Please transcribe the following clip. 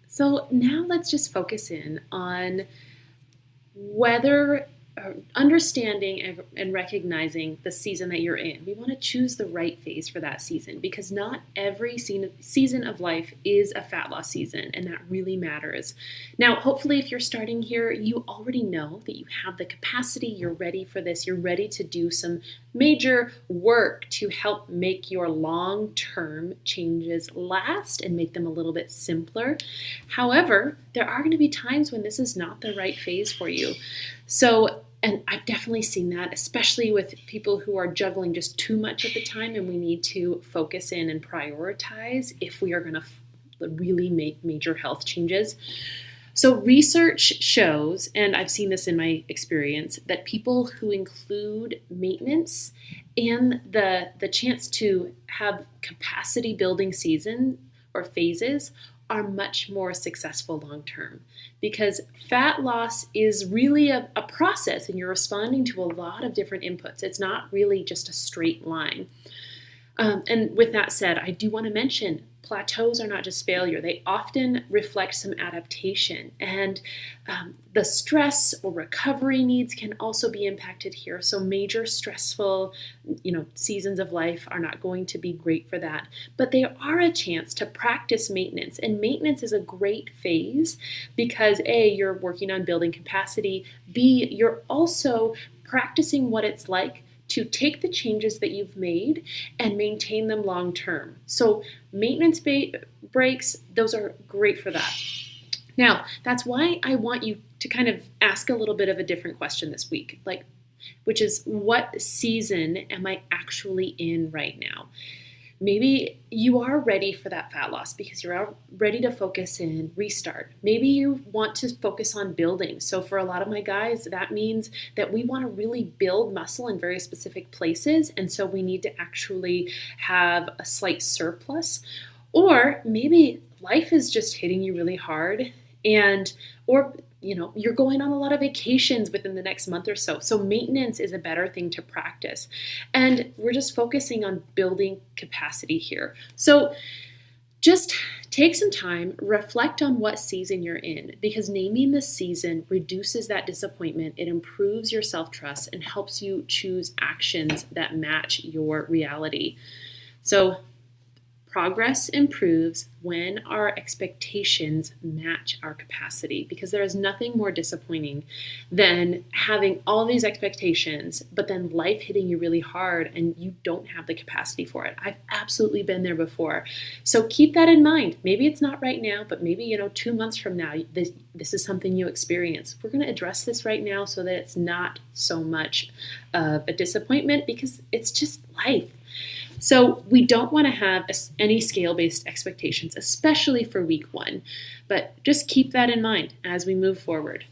So now let's just focus in on whether understanding and recognizing the season that you're in. We want to choose the right phase for that season because not every season of life is a fat loss season, and that really matters. Now, hopefully, if you're starting here, you already know that you have the capacity, you're ready for this, you're ready to do some major work to help make your long-term changes last and make them a little bit simpler. However, there are going to be times when this is not the right phase for you. And I've definitely seen that, especially with people who are juggling just too much at the time, and we need to focus in and prioritize if we are going to really make major health changes. So research shows, and I've seen this in my experience, that people who include maintenance and the chance to have capacity building season or phases are much more successful long term, because fat loss is really a process and you're responding to a lot of different inputs. It's not really just a straight line. And with that said, I do want to mention plateaus are not just failure. They often reflect some adaptation, and the stress or recovery needs can also be impacted here. So major stressful, seasons of life are not going to be great for that, but they are a chance to practice maintenance. And maintenance is a great phase because A, you're working on building capacity. B, you're also practicing what it's like to take the changes that you've made and maintain them long term. So maintenance breaks, those are great for that. Now, that's why I want you to kind of ask a little bit of a different question this week, which is, what season am I actually in right now? Maybe you are ready for that fat loss because you're ready to focus in, restart. Maybe you want to focus on building. So for a lot of my guys, that means that we want to really build muscle in very specific places. And so we need to actually have a slight surplus. Or maybe life is just hitting you really hard, or you're going on a lot of vacations within the next month or so. So maintenance is a better thing to practice. And we're just focusing on building capacity here. So just take some time, reflect on what season you're in, because naming the season reduces that disappointment. It improves your self-trust and helps you choose actions that match your reality. So progress improves when our expectations match our capacity, because there is nothing more disappointing than having all these expectations, but then life hitting you really hard and you don't have the capacity for it. I've absolutely been there before. So keep that in mind. Maybe it's not right now, but maybe 2 months from now, this is something you experience. We're going to address this right now so that it's not so much of a disappointment, because it's just life. So we don't want to have any scale-based expectations, especially for week 1, but just keep that in mind as we move forward.